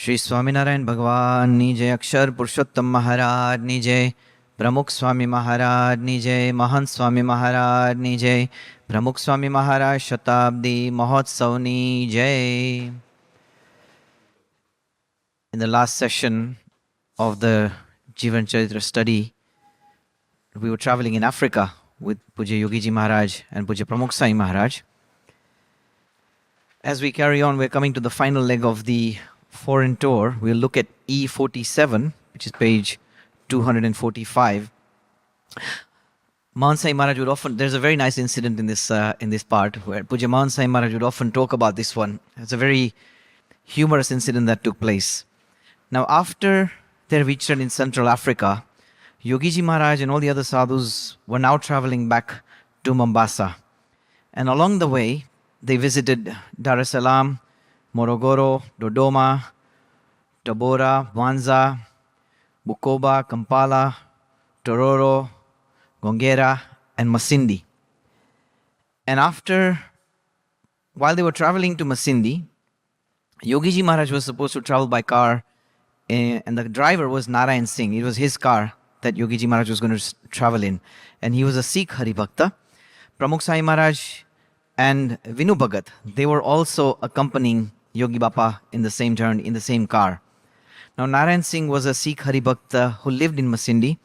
श्री स्वामीनारायण भगवान ની જય, અક્ષર પુરુષોત્તમ મહારાજની જય, પ્રમુખ સ્વામી મહારાજની જય, મહંત સ્વામી મહારાજની જય, પ્રમુખ સ્વામી મહારાજ શતાબ્દી મહોત્સવની જય. In the last session of the Jivan Charitra study, we were traveling in Africa with Pujya Yogiji Maharaj and Pujya Pramukh Swami Maharaj. As we carry on, we're coming to the final leg of the foreign tour. We'll look at E47, which is page 245. Mahant Sai Maharaj would often, there's a very nice incident in this part where Pujya Mahant Sai Maharaj would often talk about this one. It's a very humorous incident that took place. Now, after their vichran in Central Africa, Yogiji Maharaj and all the other sadhus were now traveling back to Mombasa. And along the way, they visited Dar es Salaam, Morogoro, Dodoma, Tabora, Mwanza, Bukoba, Kampala, Tororo, Gongera, and Masindi. And while they were traveling to Masindi, Yogiji Maharaj was supposed to travel by car, and the driver was Narayan Singh. It was his car that Yogiji Maharaj was going to travel in. And he was a Sikh Haribhakta. Pramukh Swami Maharaj and Vinu Bhagat, they were also accompanying Yogi Bapa in the same journey, in the same car. Now, Narayan Singh was a Sikh Haribhakta who lived in Masindi.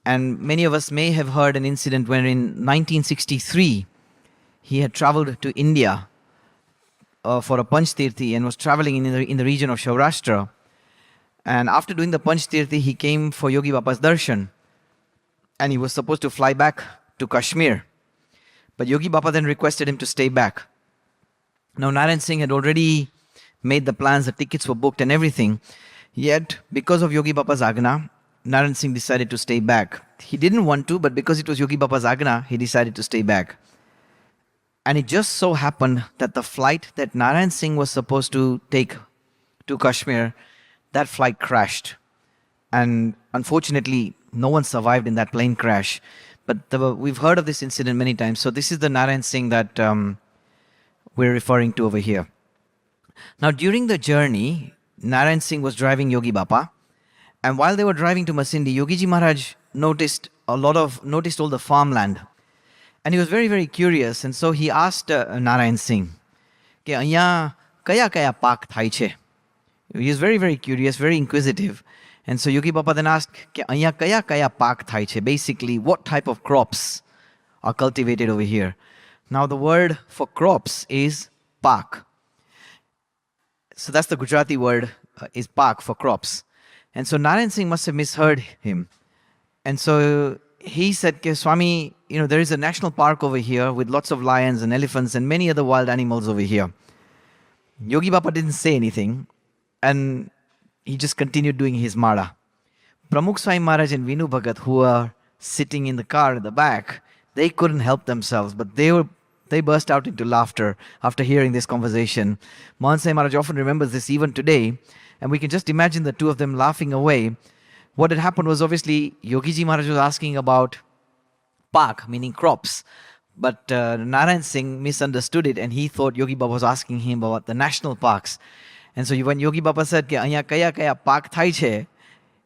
And many of us may have heard an incident where in 1963, he had traveled to India for a Panch Tirthi and was traveling in the region of Saurashtra. And after doing the Panch Tirthi, he came for Yogi Bapa's darshan. And he was supposed to fly back to Kashmir. But Yogi Bapa then requested him to stay back. Now, Narayan Singh had already made the plans, the tickets were booked and everything. Yet, because of Yogi Bapa's agna, Narayan Singh decided to stay back. He didn't want to, but because it was Yogi Bapa's agna, he decided to stay back. And it just so happened that the flight that Narayan Singh was supposed to take to Kashmir, that flight crashed. And unfortunately, no one survived in that plane crash. But we've heard of this incident many times. So this is the Narayan Singh that we're referring to over here. Now, during the journey, Narayan Singh was driving Yogi Bapa. And while they were driving to Masindi, Yogiji Maharaj noticed all the farmland. And he was very, very curious. And so he asked Narayan Singh, "Ke anya kaya pak thai che?" He was very, very curious, very inquisitive. And so Yogi Bapa then asked, "Ke anya kaya pak thai che?" Basically, what type of crops are cultivated over here? Now, the word for crops is pak. So that's the Gujarati word, is pak for crops. And so Narayan Singh must have misheard him. And so he said, "Ke Swami, there is a national park over here with lots of lions and elephants and many other wild animals over here." Yogi Bapa didn't say anything. And he just continued doing his mala. Pramukh Swami Maharaj and Vinu Bhagat, who were sitting in the car at the back, they couldn't help themselves, but they burst out into laughter after hearing this conversation. Mahant Sai Maharaj often remembers this even today, and we can just imagine the two of them laughing away. What had happened was, obviously, Yogiji Maharaj was asking about pak, meaning crops, but Narayan Singh misunderstood it, and he thought Yogi Baba was asking him about the national parks. And so when Yogi Baba said, "Ke anya kaya park thai che,"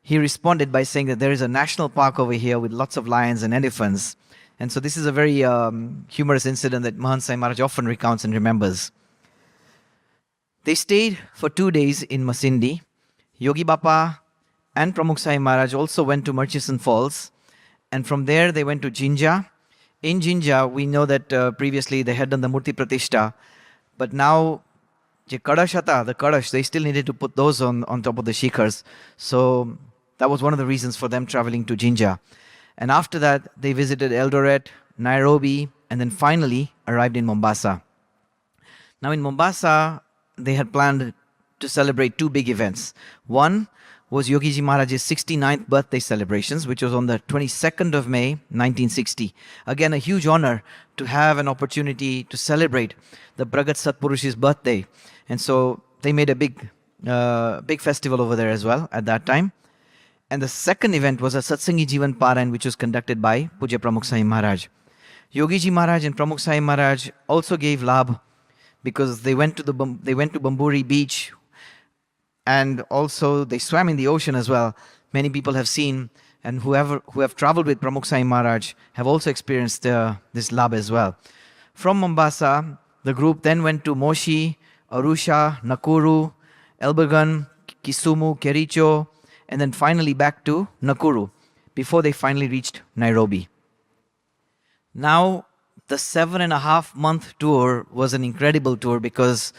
he responded by saying that there is a national park over here with lots of lions and elephants. And so this is a very humorous incident that Mahant Sai Maharaj often recounts and remembers. They stayed for 2 days in Masindi. Yogi Bapa and Pramukh Swami Maharaj also went to Murchison Falls. And from there they went to Jinja. In Jinja, we know that previously they had done the Murti Pratishta. But now, the Kadash, they still needed to put those on top of the shikhars. So that was one of the reasons for them traveling to Jinja. And after that, they visited Eldoret, Nairobi, and then finally arrived in Mombasa. Now in Mombasa, they had planned to celebrate 2 big events. One was Yogiji Maharaj's 69th birthday celebrations, which was on the 22nd of May, 1960. Again, a huge honor to have an opportunity to celebrate the Bragat Satpurushi's birthday. And so they made a big festival over there as well at that time. And the second event was a Satsang Jivan Charitra Abhyas, which was conducted by Pujya Pramukh Swami Maharaj. Yogiji Maharaj and Pramukh Swami Maharaj also gave labh because they went to Bamburi beach and also they swam in the ocean as well. Many people have seen, and who have traveled with Pramukh Swami Maharaj have also experienced this labh as well. From Mombasa, the group then went to Moshi, Arusha, Nakuru, Elbagan, Kisumu, Kericho, and then finally back to Nakuru before they finally reached Nairobi. Now, the 7.5-month tour was an incredible tour because,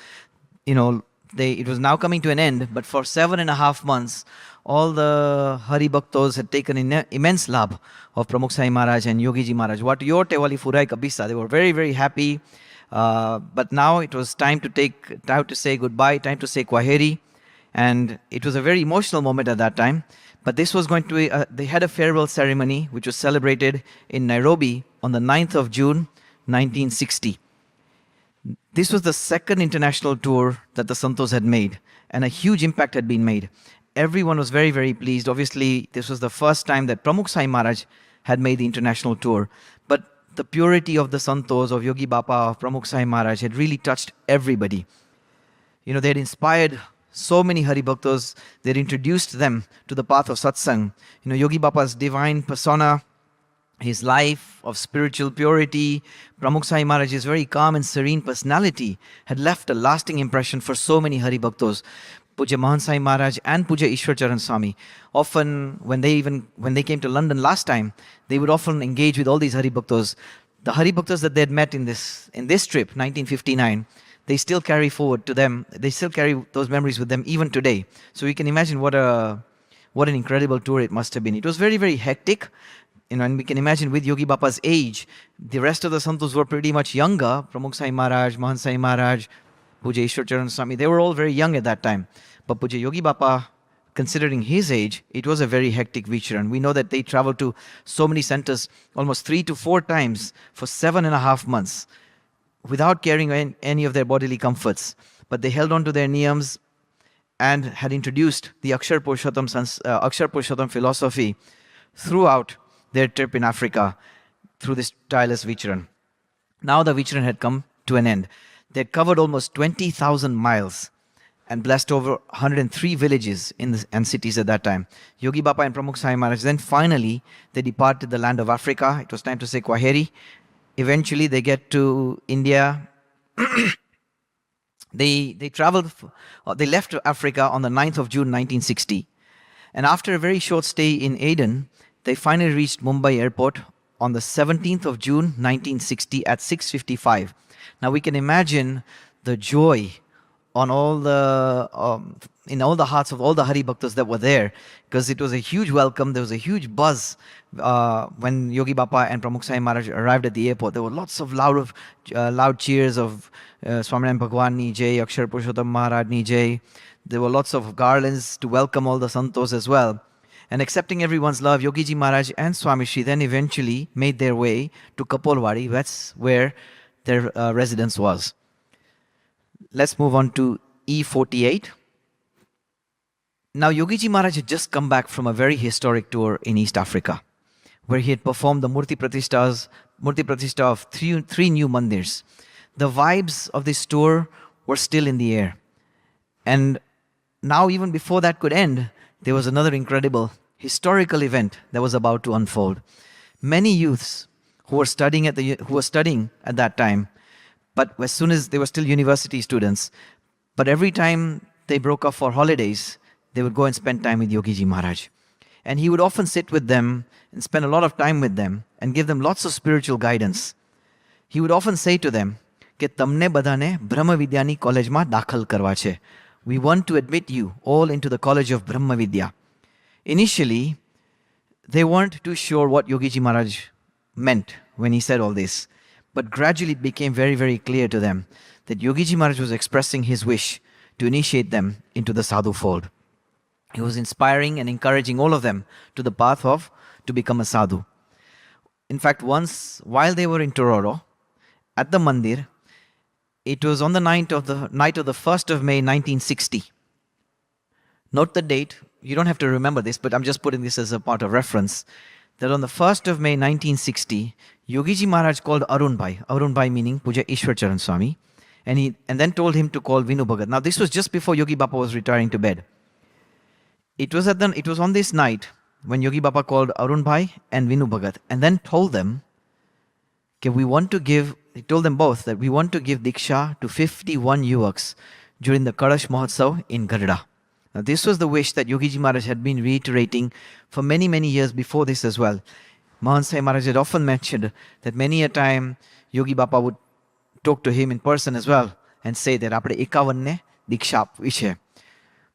it was now coming to an end, but for 7.5 months, all the Hari Bhaktos had taken immense labh of Pramukh Swami Maharaj and Yogiji Maharaj. What your tewali furai kabisa. They were very, very happy. But now it was time to say goodbye, time to say kwaheri. And it was a very emotional moment at that time. But this was going to be, they had a farewell ceremony which was celebrated in Nairobi on the 9th of June, 1960. This was the second international tour that the Santos had made, and a huge impact had been made. Everyone was very, very pleased. Obviously, this was the first time that Pramukh Swami Maharaj had made the international tour. But the purity of the Santos, of Yogi Bapa, of Pramukh Swami Maharaj had really touched everybody. They had inspired so many Hari Bhaktas. They had introduced them to the path of satsang. Yogi Bapa's divine persona, his life of spiritual purity, Pramukh Swami Maharaj's very calm and serene personality had left a lasting impression for so many Hari Bhaktos. Puja Mahan Sai Maharaj and Puja Ishwar Charan Swami, often when they came to London last time, they would often engage with all these Hari Bhaktas. The Hari Bhaktas that they had met in this trip, 1959, they still carry forward to them. They still carry those memories with them even today. So we can imagine what an incredible tour it must have been. It was very, very hectic. And we can imagine with Yogi Bapa's age, the rest of the Santos were pretty much younger. Pramukh Swami Maharaj, Mahan Sai Maharaj, Puja Ishwar Charan Swami, they were all very young at that time. But Puja Yogi Bapa, considering his age, it was a very hectic Vicharan. We know that they traveled to so many centers almost 3 to 4 times for 7.5 months without carrying any of their bodily comforts. But they held on to their niyams and had introduced the Akshar Purushottam philosophy throughout their trip in Africa through this tireless Vicharan. Now the Vicharan had come to an end. They had covered almost 20,000 miles and blessed over 103 villages and cities at that time. Yogi Bapa and Pramukh Swami Maharaj, then finally they departed the land of Africa. It was time to say kwaheri. Eventually they get to India. They left Africa on the 9th of June 1960. And after a very short stay in Aden, they finally reached Mumbai airport on the 17th of June 1960 at 6:55. Now we can imagine the joy on all the in all the hearts of all the Hari Bhaktas that were there, because it was a huge welcome. There was a huge buzz when Yogi Bapa and Pramukh Swami Maharaj arrived at the airport. There were lots of loud cheers of Swaminarayan Bhagwan Ni Jai, Akshar Purushottam Maharaj Ni Jai. There were lots of garlands to welcome all the Santos as well. And accepting everyone's love, Yogiji Maharaj and Swami Shri then eventually made their way to Kapolwadi. That's where their residence was. Let's move on to E48. Now, Yogiji Maharaj had just come back from a very historic tour in East Africa, where he had performed the Murti Pratishtha of three new mandirs. The vibes of this tour were still in the air. And now, even before that could end, there was another incredible historical event that was about to unfold. Many youths who were studying at that time, but as soon as they were still university students, but every time they broke off for holidays, they would go and spend time with Yogiji Maharaj. And he would often sit with them and spend a lot of time with them and give them lots of spiritual guidance. He would often say to them, "Ke tamne badane Brahma Vidyani college ma dakhal karwa chhe. We want to admit you all into the college of Brahma Vidya." Initially, they weren't too sure what Yogiji Maharaj meant when he said all this. But gradually it became very, very clear to them that Yogiji Maharaj was expressing his wish to initiate them into the sadhu fold. He was inspiring and encouraging all of them to the path to become a sadhu. In fact, once, while they were in Tororo, at the mandir, it was on the night of the 1st of May 1960. Note the date. You don't have to remember this, but I'm just putting this as a part of reference. That on the 1st of May 1960, Yogiji Maharaj called Arun Bhai meaning Puja Ishwar Charan Swami, and then told him to call Vinu Bhagat. Now this was just before Yogi Bapa was retiring to bed. It was on this night when Yogi Baba called Arun Bhai and Vinu Bhagat and then told them, okay, he told them both that we want to give Diksha to 51 Yuvaks during the Kalash Mahotsav in Gadda. Now, this was the wish that Yogiji Maharaj had been reiterating for many, many years before this as well. Mahan Sai Maharaj had often mentioned that many a time Yogi Baba would talk to him in person as well and say that apne 51 ne Diksha આપવી છે.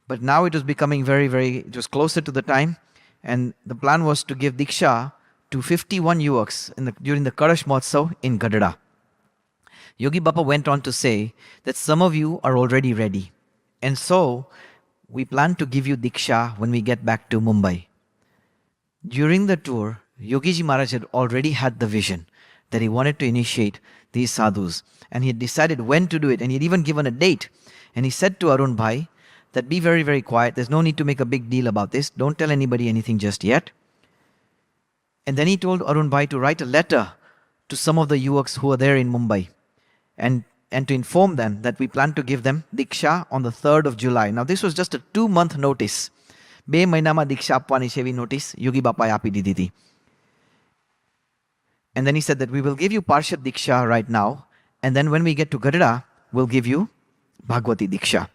But now it was becoming it was closer to the time, and the plan was to give Diksha to 51 Yuvaks during the Kalash Mahotsav in Gadda. Yogi Baba went on to say that some of you are already ready, and so we plan to give you Diksha when we get back to Mumbai. During the tour, Yogiji Maharaj had already had the vision that he wanted to initiate these sadhus, and he had decided when to do it, and he had even given a date. And he said to Arun Bhai that be very, very quiet. There's no need to make a big deal about this. Don't tell anybody anything just yet. And then he told Arun Bhai to write a letter to some of the Yuvaks who are there in Mumbai and to inform them that we plan to give them Diksha on the 3rd of July. Now, this was just a 2-month notice. 2 મહિનામાં Diksha આપવાની છે એવી notice Yogi Bapaએ આપી દીધી હતી. And then he said that we will give you Parshad Diksha right now, and then when we get to Gadda, we'll give you Bhagwati Diksha.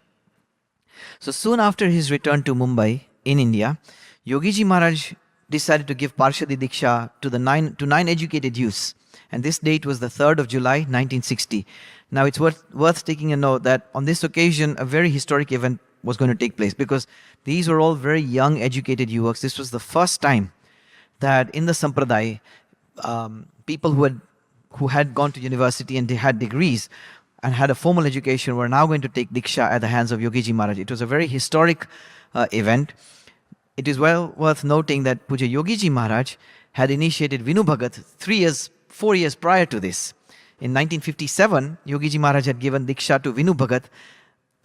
So soon after his return to Mumbai in India, Yogiji Maharaj decided to give Parshadi Diksha to 9 educated youths. And this date was the 3rd of July, 1960. Now it's worth taking a note that on this occasion, a very historic event was going to take place because these were all very young, educated Yuvaks. This was the first time that in the Sampradaya, people who had gone to university and they had degrees and had a formal education were now going to take Diksha at the hands of Yogiji Maharaj. It was a very historic event. It is well worth noting that Puja Yogiji Maharaj had initiated Vinu Bhagat 4 years prior to this. In 1957, Yogiji Maharaj had given Diksha to Vinu Bhagat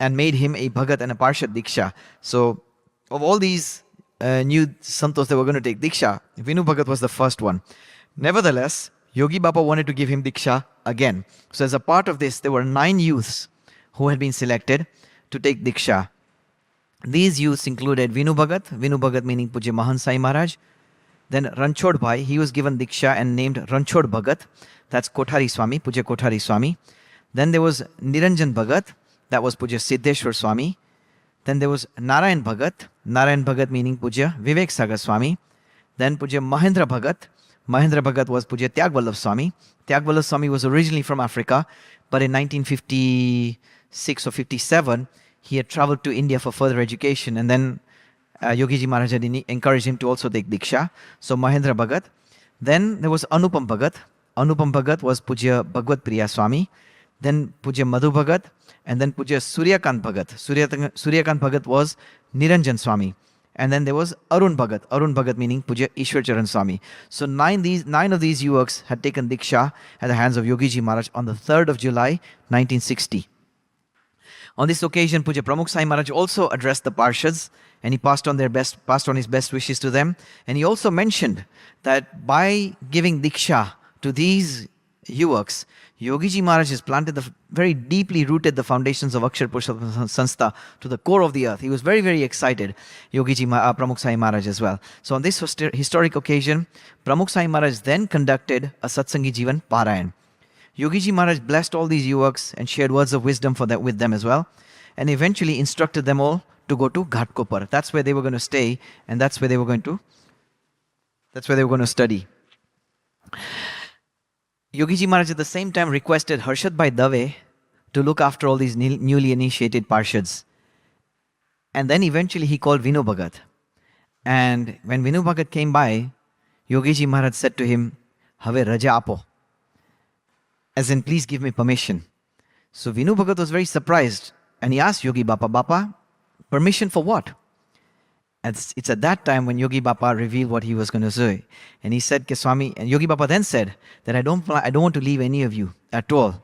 and made him a Bhagat and a Parshad Diksha. So, of all these new Santos that were going to take Diksha, Vinu Bhagat was the first one. Nevertheless, Yogi Baba wanted to give him Diksha again. So as a part of this, there were 9 youths who had been selected to take Diksha. These youths included Vinu Bhagat meaning Puja Mahan Sai Maharaj. Then Ranchod Bhai, he was given Diksha and named Ranchod Bhagat. That's Kothari Swami, Puja Kothari Swami. Then there was Niranjan Bhagat, that was Puja Siddheshwar Swami. Then there was Narayan Bhagat meaning Puja Vivek Sagar Swami. Then Puja Mahendra Bhagat was Puja Tyagvallabh Swami. Tyagvallabh Swami was originally from Africa, but in 1956 or 57, he had traveled to India for further education, and then Yogiji Maharaj had encouraged him to also take Diksha. So Mahendra Bhagat. Then there was Anupam Bhagat. Anupam Bhagat was Puja Bhagwat Priya Swami. Then Puja Madhu Bhagat. And then Puja Suryakant Bhagat. Suryakant Bhagat was Niranjan Swami. And then there was Arun Bhagat. Arun Bhagat meaning Puja Ishwar Charan Swami. So 9 of these Yuvaks had taken Diksha at the hands of Yogiji Maharaj on the 3rd of July, 1960. On this occasion, Puja Pramukh Swami Maharaj also addressed the Parshads, and he passed on his best wishes to them. And he also mentioned that by giving Diksha to these Yuvaks, Yogiji Maharaj has planted very deeply rooted the foundations of Akshar Purushottam Sanstha to the core of the earth. He was very, very excited, Pramukh Swami Maharaj as well. So on this historic occasion, Pramukh Swami Maharaj then conducted a Satsang Jivan Parayan. Yogiji Maharaj blessed all these Yuvaks and shared words of wisdom with them as well, and eventually instructed them all to go to Ghatkopar. That's where they were going to stay, and that's where they were going to study. Yogiji Maharaj at the same time requested Harshad Bhai Dave to look after all these newly initiated Parshads. And then eventually he called Vinu Bhagat. And when Vinu Bhagat came by, Yogiji Maharaj said to him, Have Raja Apo. As in, please give me permission. So Vinu Bhagat was very surprised. And he asked Yogi Bapa, permission for what? It's at that time when Yogi Bapa revealed what he was going to say. And he said, Swami, and Yogi Bapa then said that I don't want to leave any of you at all.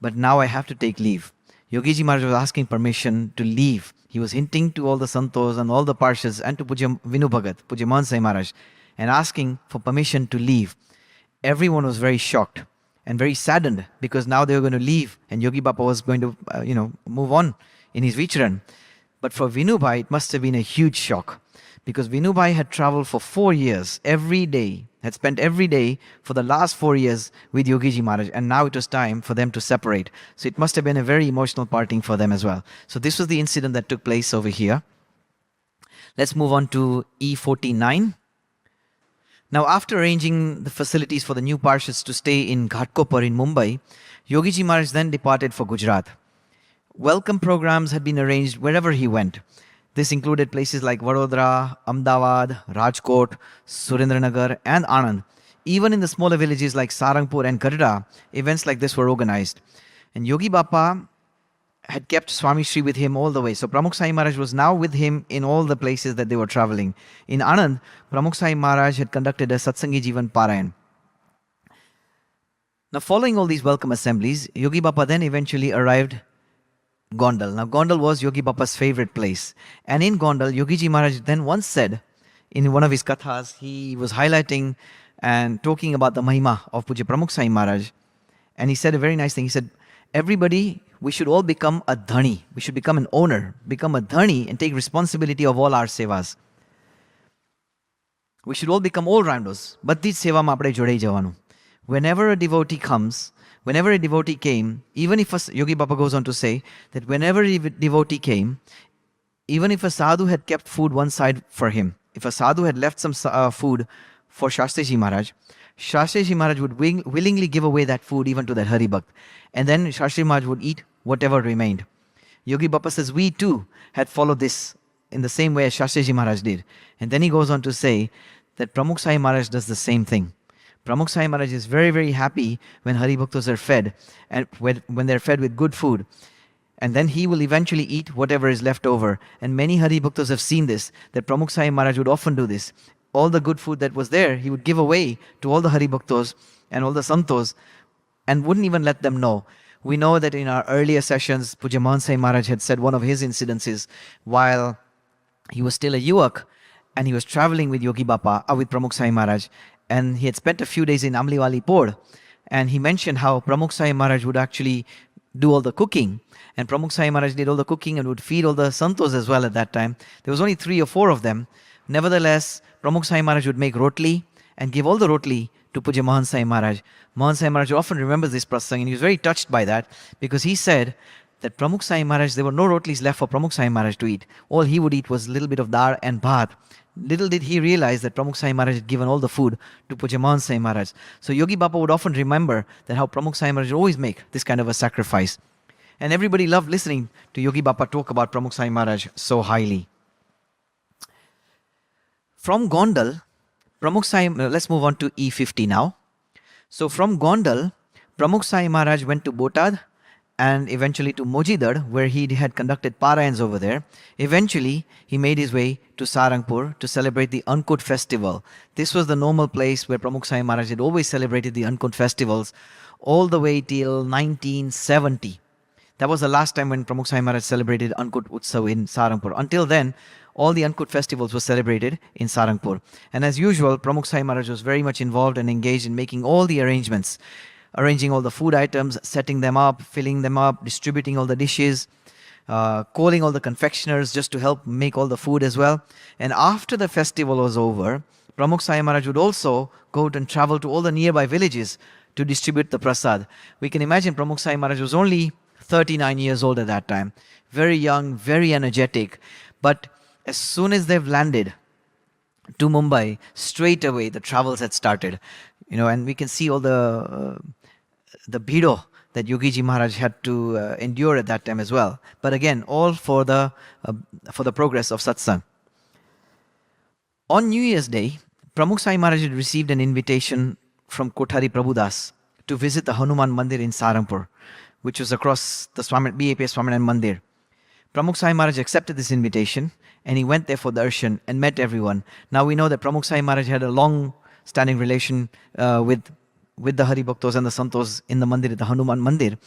But now I have to take leave. Yogiji Maharaj was asking permission to leave. He was hinting to all the Santos and all the Parshads and to Puja Vinu Bhagat, Puja Mahan Sai Maharaj, and asking for permission to leave. Everyone was very shocked and very saddened because now they were going to leave and Yogi Bapa was going to, move on in his Vicharan. But for Vinubhai, it must have been a huge shock, because Vinubhai had traveled for 4 years every day, had spent every day for the last 4 years with Yogiji Maharaj, and now it was time for them to separate. So it must have been a very emotional parting for them as well. So this was the incident that took place over here. Let's move on to E49. Now, after arranging the facilities for the new Parshads to stay in Ghatkopar in Mumbai, Yogiji Maharaj then departed for Gujarat. Welcome programs had been arranged wherever he went. This included places like Vadodara, Ahmedabad, Rajkot, Surendranagar and Anand. Even in the smaller villages like Sarangpur and Karida, events like this were organized. And Yogi Bappa had kept Swami Shri with him all the way. So Pramukh Swami Maharaj was now with him in all the places that they were traveling. In Anand, Pramukh Swami Maharaj had conducted a Satsang Jivan Parayan. Now, following all these welcome assemblies, Yogi Bappa then eventually arrived Gondal. Now, Gondal was Yogi Bappa's favorite place. And in Gondal, Yogiji Maharaj then once said, in one of his kathas, he was highlighting and talking about the mahima of Puja Pramukh Swami Maharaj. And he said a very nice thing. He said, everybody, we should all become a dhani. We should become an owner, become a dhani and take responsibility of all our sevas. We should all become all-rounders. Badi seva ma apne jodai javanu. Whenever a devotee comes, whenever a devotee came, even if Yogi Bappa goes on to say that whenever a devotee came, even if a sadhu had kept food one side for him, if a sadhu had left some food for Shastriji Maharaj, Shastriji Maharaj would willingly give away that food even to that Hari Bhakt. And then Shastriji Maharaj would eat whatever remained. Yogi Bappa says, we too had followed this in the same way as Shastriji Maharaj did. And then he goes on to say that Pramukh Swami Maharaj does the same thing. Pramukh Swami Maharaj is very, very happy when Hari Bhaktas are fed, and when they're fed with good food. And then he will eventually eat whatever is left over. And many Hari Bhaktas have seen this, that Pramukh Swami Maharaj would often do this. All the good food that was there, he would give away to all the Hari Bhaktas and all the Santos and wouldn't even let them know. We know that in our earlier sessions, Puja Mohan Sai Maharaj had said one of his incidences while he was still a yuak and he was traveling with Yogi Bappa, with Pramukh Sai Maharaj, and he had spent a few days in Amliwali Port, and he mentioned how Pramukh Sai Maharaj would actually do all the cooking, and Pramukh Sai Maharaj did all the cooking and would feed all the Santos as well at that time. There was only 3 or 4 of them. Nevertheless, Pramukh Sai Maharaj would make rotli and give all the rotli to Puja Mohan Sai Maharaj. Mohan Sai Maharaj often remembers this prasang, and he was very touched by that, because he said that Pramukh Sai Maharaj, there were no rotlis left for Pramukh Sai Maharaj to eat. All he would eat was a little bit of dal and bhat. Little did he realize that Pramukh Sai Maharaj had given all the food to Puja Mohan Sai Maharaj. So Yogi Bappa would often remember that how Pramukh Sai Maharaj would always make this kind of a sacrifice. And everybody loved listening to Yogi Bappa talk about Pramukh Sai Maharaj so highly. From Gondal, Pramukh Sai, let's move on to E50 now. So from Gondal, Pramukh Sai Maharaj went to Botad and eventually to Mojidad, where he had conducted parayans over there. Eventually, he made his way to Sarangpur to celebrate the Unkut festival. This was the normal place where Pramukh Sai Maharaj had always celebrated the Unkut festivals all the way till 1970. That was the last time when Pramukh Sai Maharaj celebrated Unkut Utsav in Sarangpur. Until then, all the Unkut festivals were celebrated in Sarangpur. And as usual, Pramukh Sai Maharaj was very much involved and engaged in making all the arrangements, arranging all the food items, setting them up, filling them up, distributing all the dishes, calling all the confectioners just to help make all the food as well. And after the festival was over, Pramukh Sai Maharaj would also go out and travel to all the nearby villages to distribute the prasad. We can imagine Pramukh Sai Maharaj was only 39 years old at that time. Very young, very energetic. But as soon as they've landed to Mumbai, straight away the travels had started. And we can see all the bhido that Yogiji Maharaj had to endure at that time as well. But again, all for the progress of satsang. On New Year's Day, Pramukh Sai Maharaj had received an invitation from Kothari Prabhudas to visit the Hanuman Mandir in Sarangpur, which was across the BAPS Swaminarayan Mandir. Pramukh Sai Maharaj accepted this invitation and he went there for darshan and met everyone. Now we know that Pramukh Sai Maharaj had a long-standing relation with the Hari Bhaktos and the Santos in the Mandir, the Hanuman Mandir.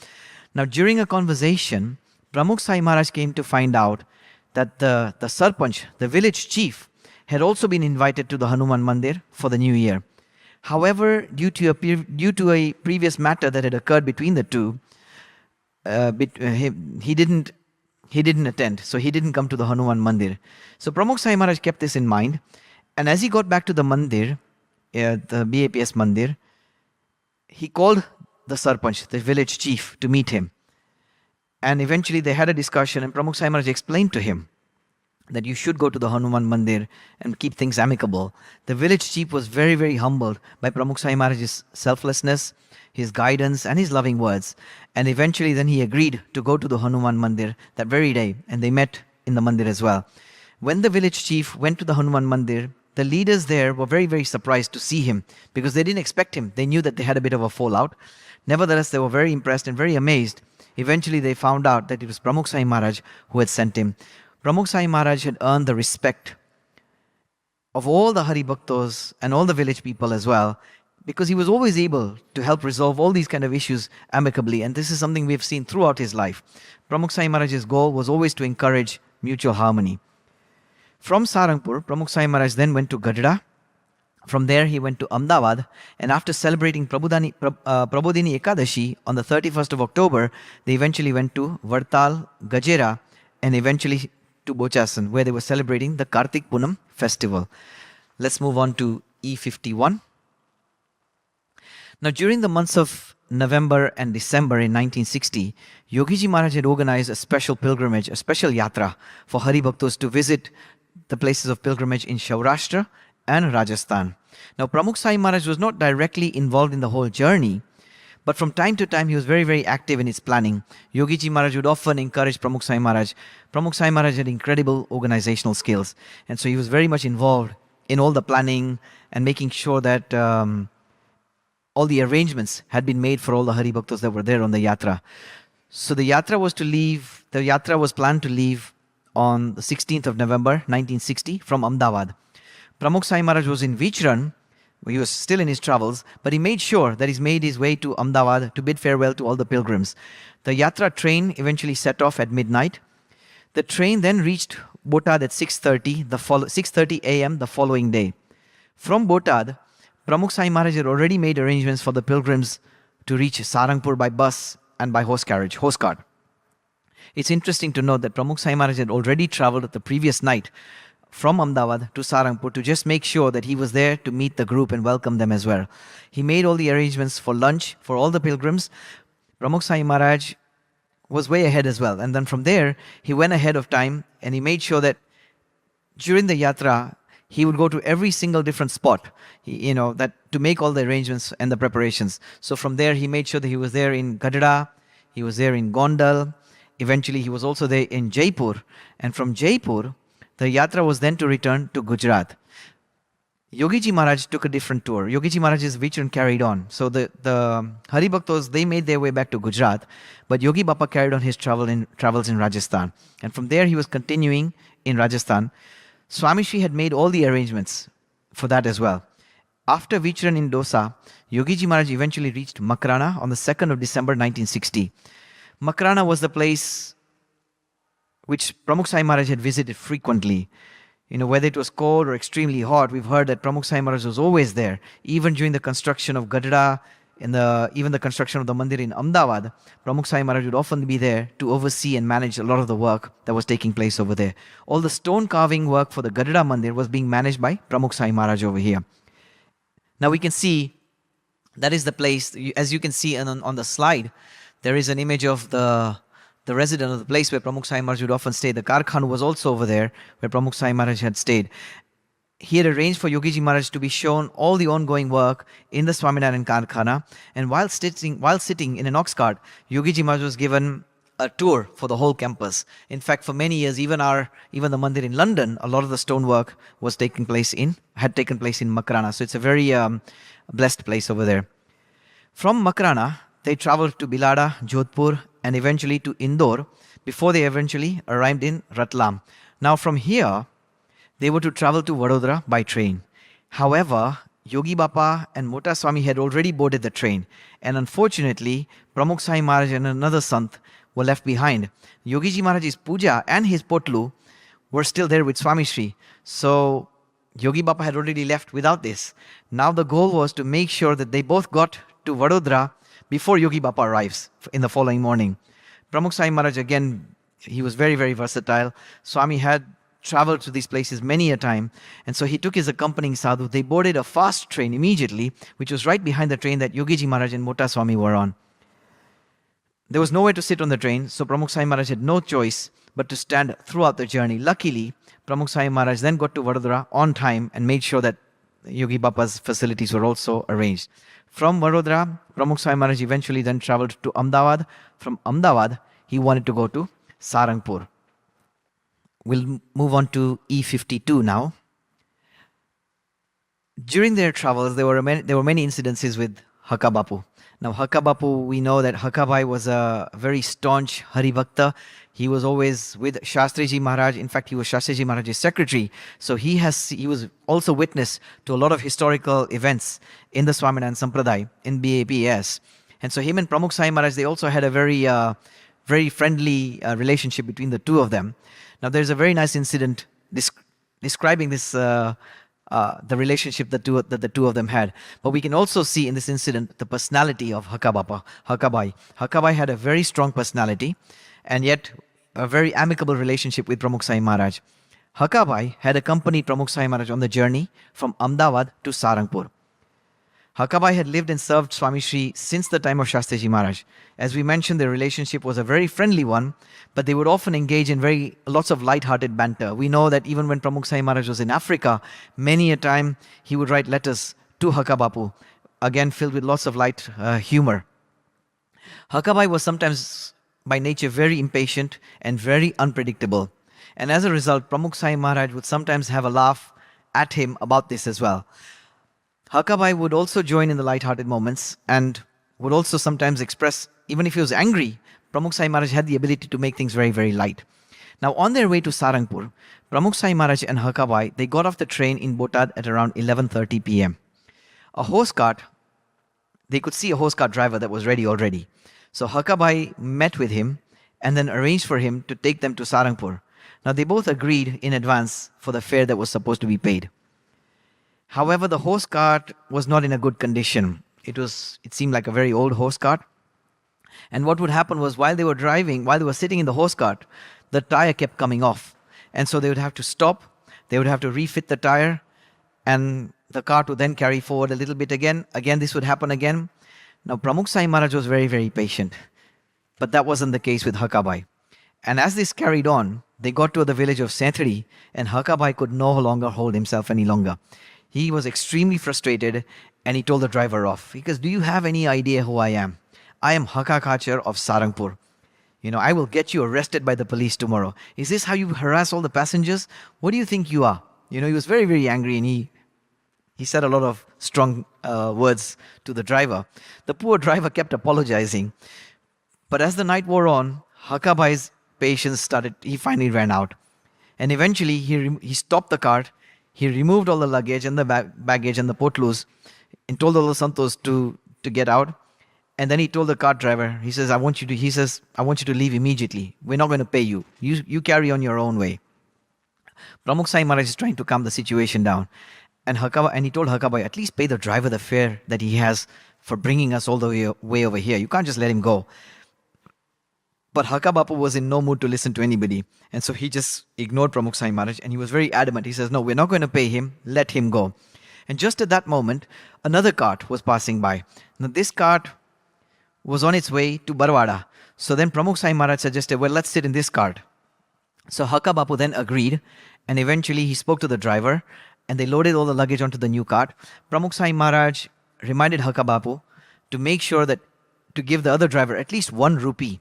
Now during a conversation, Pramukh Sai Maharaj came to find out that the Sarpanch, the village chief, had also been invited to the Hanuman Mandir for the new year. However, due to a previous matter that had occurred between the two, he he didn't attend. So he didn't come to the Hanuman Mandir. So Pramukh Swami Maharaj kept this in mind. And as he got back to the Mandir, the BAPS Mandir, he called the Sarpanch, the village chief, to meet him. And eventually they had a discussion, and Pramukh Swami Maharaj explained to him that you should go to the Hanuman Mandir and keep things amicable. The village chief was very, very humbled by Pramukh Swami Maharaj's selflessness, his guidance, and his loving words. And eventually then he agreed to go to the Hanuman Mandir that very day, and they met in the Mandir as well. When the village chief went to the Hanuman Mandir, the leaders there were very, very surprised to see him because they didn't expect him. They knew that they had a bit of a fallout. Nevertheless, they were very impressed and very amazed. Eventually, they found out that it was Pramukh Swami Maharaj who had sent him. Pramukh Swami Maharaj had earned the respect of all the Hari Bhaktos and all the village people as well, because he was always able to help resolve all these kind of issues amicably. And this is something we've seen throughout his life. Pramukh Swami Maharaj's goal was always to encourage mutual harmony. From Sarangpur, Pramukh Swami Maharaj then went to Gadda. From there, he went to Ahmedabad, and after celebrating Prabodhini Ekadashi on the 31st of October, they eventually went to Vartal, Gajera, and eventually to Bochasan, where they were celebrating the Kartik Punam festival. Let's move on to E51. Now, during the months of November and December in 1960, Yogiji Maharaj had organized a special pilgrimage, a special yatra for Hari Bhaktos to visit the places of pilgrimage in Saurashtra and Rajasthan. Now, Pramukh Swami Maharaj was not directly involved in the whole journey, but from time to time he was very, very active in its planning. Yogiji Maharaj would often encourage Pramukh Swami Maharaj. Pramukh Swami Maharaj had incredible organizational skills, and so he was very much involved in all the planning and making sure that all the arrangements had been made for all the Hari Bhaktos that were there on the yatra. So the yatra was planned to leave on the 16th of November 1960 from Ahmedabad. Pramukh Swami Maharaj was in Vichran. He was still in his travels, but he made sure that he made his way to Ahmedabad to bid farewell to all the pilgrims. The yatra train eventually set off at midnight. The train then reached Botad at 6:30 a.m. the following day. From Botad, Pramukh Swami Maharaj had already made arrangements for the pilgrims to reach Sarangpur by bus and by horse cart. It's interesting to note that Pramukh Swami Maharaj had already traveled the previous night from Ahmedabad to Sarangpur to just make sure that he was there to meet the group and welcome them as well. He made all the arrangements for lunch for all the pilgrims. Pramukh Swami Maharaj was way ahead as well. And then from there, he went ahead of time and he made sure that during the yatra, he would go to every single different spot, that to make all the arrangements and the preparations. So from there, he made sure that he was there in Gadda, he was there in Gondal. Eventually, he was also there in Jaipur. And from Jaipur, the yatra was then to return to Gujarat. Yogiji Maharaj took a different tour. Yogiji Maharaj's Vichran carried on. So the Hari Bhaktos, they made their way back to Gujarat, but Yogi Bapa carried on his travels in Rajasthan. And from there, he was continuing in Rajasthan. Swami Shri had made all the arrangements for that as well. After Vichran in Dosa, Yogiji Maharaj eventually reached Makrana on the 2nd of December 1960. Makrana was the place which Pramukh Swami Maharaj had visited frequently. Whether it was cold or extremely hot, we've heard that Pramukh Swami Maharaj was always there. Even during the construction of Gadda, even the construction of the mandir in Ahmedabad, Pramukh Swami Maharaj would often be there to oversee and manage a lot of the work that was taking place over there. All the stone carving work for the Gadda mandir was being managed by Pramukh Swami Maharaj over here. Now we can see, that is the place, as you can see on the slide, there is an image of the resident of the place where Pramukh Swami Maharaj would often stay. The Karkhan was also over there where Pramukh Swami Maharaj had stayed. He had arranged for Yogiji Maharaj to be shown all the ongoing work in the Swaminarayan Karkhana. And while sitting in an ox cart, Yogiji Maharaj was given a tour for the whole campus. In fact, for many years, even the mandir in London, a lot of the stonework had taken place in Makrana. So it's a very blessed place over there. From Makrana, they traveled to Bilada, Jodhpur, and eventually to Indore before they eventually arrived in Ratlam. Now from here, they were to travel to Vadodara by train. However, Yogi Bapa and Mota Swami had already boarded the train, and unfortunately, Pramukh Swami Maharaj and another sant were left behind. Yogiji Maharaj's puja and his potlu were still there with Swami Shri. So Yogi Bapa had already left without this. Now the goal was to make sure that they both got to Vadodara before Yogi Bapa arrives in the following morning. Pramukh Swami Maharaj again He was very, very versatile. Swami had traveled to these places many a time. And so he took his accompanying sadhu. They boarded a fast train immediately, which was right behind the train that Yogiji Maharaj and Mota Swami were on. There was nowhere to sit on the train, so Pramukh Swami Maharaj had no choice but to stand throughout the journey. Luckily, Pramukh Swami Maharaj then got to Vadodara on time and made sure that Yogi Bapa's facilities were also arranged. From Vadodara, Pramukh Swami Maharaj eventually then travelled to Ahmedabad. From Ahmedabad, he wanted to go to Sarangpur. We'll move on to E52 now. During their travels, there were many incidences with Hakabapu. Now, Hakabapu, we know that Hakabai was a very staunch Haribhakta. He was always with Shastriji Maharaj. In fact, he was Shastriji Maharaj's secretary. So he was also witness to a lot of historical events in the Swaminarayan Sampradaya, in BAPS. And so him and Pramukh Swami Maharaj, they also had a very friendly relationship between the two of them. Now, there's a very nice incident describing this the relationship that the two of them had. But we can also see in this incident the personality of Hakabai. Hakabai had a very strong personality and yet a very amicable relationship with Pramukh Swami Maharaj. Hakabai had accompanied Pramukh Swami Maharaj on the journey from Ahmedabad to Sarangpur. Hakabai had lived and served Swami Shri since the time of Shastriji Maharaj. As we mentioned, their relationship was a very friendly one, but they would often engage in lots of light-hearted banter. We know that even when Pramukh Swami Maharaj was in Africa, many a time he would write letters to Hakabapu, again filled with lots of light humor. Hakabai was sometimes by nature very impatient and very unpredictable. And as a result, Pramukh Swami Maharaj would sometimes have a laugh at him about this as well. Hakabai would also join in the light-hearted moments and would also sometimes express, even if he was angry, Pramukh Swami Maharaj had the ability to make things very, very light. Now, on their way to Sarangpur, Pramukh Swami Maharaj and Hakabai, they got off the train in Botad at around 11:30 p.m. A horse cart, they could see a horse cart driver that was ready already. So Hakabai met with him and then arranged for him to take them to Sarangpur. Now, they both agreed in advance for the fare that was supposed to be paid. However, the horse cart was not in a good condition. It seemed like a very old horse cart. And what would happen was while they were sitting in the horse cart, the tire kept coming off. And so they would have to stop, they would have to refit the tire, and the cart would then carry forward a little bit again. Again, this would happen again. Now, Pramukh Swami Maharaj was very, very patient. But that wasn't the case with Hakabai. And as this carried on, they got to the village of Sainthari, and Hakabai could no longer hold himself any longer. He was extremely frustrated and he told the driver off. Because, do you have any idea who I am? I am Hakakachar of Sarangpur. I will get you arrested by the police tomorrow. Is this how you harass all the passengers? What do you think you are? He was very, very angry and he said a lot of strong words to the driver. The poor driver kept apologizing. But as the night wore on, Hakabai's patience he finally ran out. And eventually he stopped the cart. He removed all the luggage and the baggage and the potloos and told all the santos to get out. And then he told the cart driver, he says, I want you to leave immediately. We're not going to pay you. You carry on your own way. Pramukh Swami Maharaj is trying to calm the situation down. And he told Hakabai, at least pay the driver the fare that he has for bringing us all the way over here. You can't just let him go. But Hakabapu was in no mood to listen to anybody. And so he just ignored Pramukh Swami Maharaj and he was very adamant. He says, no, we're not going to pay him. Let him go. And just at that moment, another cart was passing by. Now this cart was on its way to Barwada. So then Pramukh Swami Maharaj suggested, well, let's sit in this cart. So Hakabapu then agreed. And eventually he spoke to the driver and they loaded all the luggage onto the new cart. Pramukh Swami Maharaj reminded Hakabapu to make sure that to give the other driver at least 1 rupee.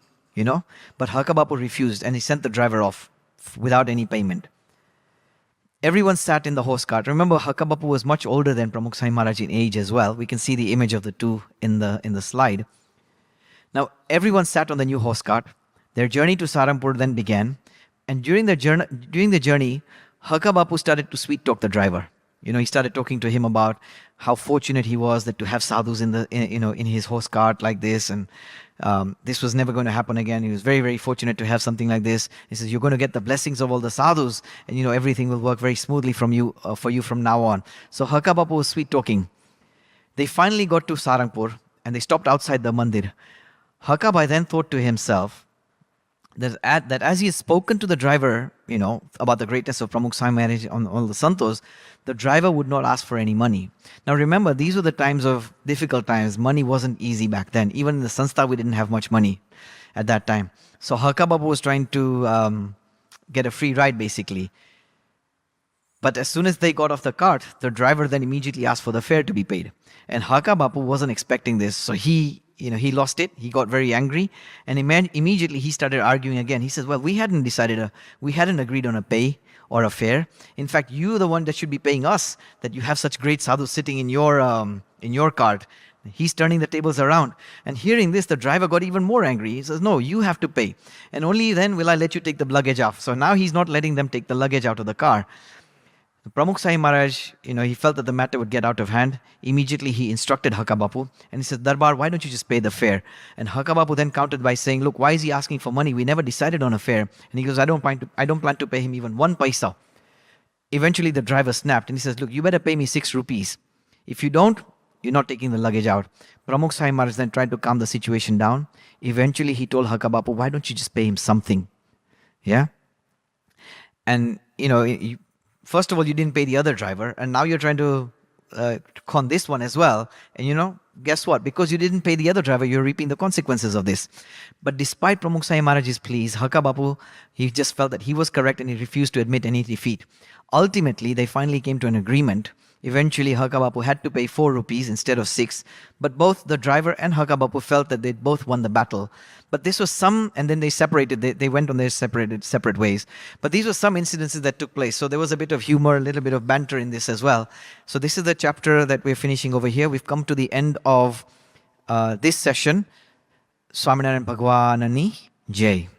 But Hakabapu refused and he sent the driver off without any payment. Everyone sat in the horse cart. Remember, Hakabapu was much older than Pramukh Swami Maharaj in age as well. We can see the image of the two in the slide. Now, everyone sat on the new horse cart. Their journey to Sarangpur then began. And during the journey, Hakabapu started to sweet talk the driver. He started talking to him about how fortunate he was that to have sadhus in his horse cart like this, and this was never going to happen again. He was very, very fortunate to have something like this. He says, you're going to get the blessings of all the sadhus, and everything will work very smoothly for you from now on. So Hakabapu was sweet talking. They finally got to Sarangpur and they stopped outside the mandir. Hakabai then thought to himself, that as he has spoken to the driver, about the greatness of Pramukh Swami Maharaj on all the santos, the driver would not ask for any money. Now remember, these were the times of difficult times. Money wasn't easy back then. Even in the Sanstha, we didn't have much money at that time. So Hakabapu was trying to get a free ride, basically. But as soon as they got off the cart, the driver then immediately asked for the fare to be paid. And Hakabapu wasn't expecting this, so he lost it. He got very angry, and immediately he started arguing again. He says, "Well, we hadn't agreed on a pay or a fare. In fact, you're the one that should be paying us. That you have such great sadhus sitting in your cart." He's turning the tables around, and hearing this, the driver got even more angry. He says, "No, you have to pay, and only then will I let you take the luggage off." So now he's not letting them take the luggage out of the car. Pramukh Swami Maharaj, he felt that the matter would get out of hand. Immediately he instructed Hakabapu and he said, "Darbar, why don't you just pay the fare?" And Hakabapu then countered by saying, "Look, why is he asking for money? We never decided on a fare." And he goes, I don't plan to pay him even 1 paisa. Eventually the driver snapped and he says, "Look, you better pay me 6 rupees. If you don't, you're not taking the luggage out." Pramukh Swami Maharaj then tried to calm the situation down. Eventually he told Hakabapu, "Why don't you just pay him something?" Yeah. And, first of all, you didn't pay the other driver, and now you're trying to con this one as well. And guess what? Because you didn't pay the other driver, you're reaping the consequences of this. But despite Pramukh Swami Maharaj's pleas, Hakabapu, he just felt that he was correct and he refused to admit any defeat. Ultimately, they finally came to an agreement. Eventually, Hakabapu had to pay 4 rupees instead of 6. But both the driver and Hakabapu felt that they'd both won the battle. But this was and then they separated. They went on their separate ways. But these were some incidences that took place. So there was a bit of humor, a little bit of banter in this as well. So this is the chapter that we're finishing over here. We've come to the end of this session. Swaminarayan Bhagwanani Jai.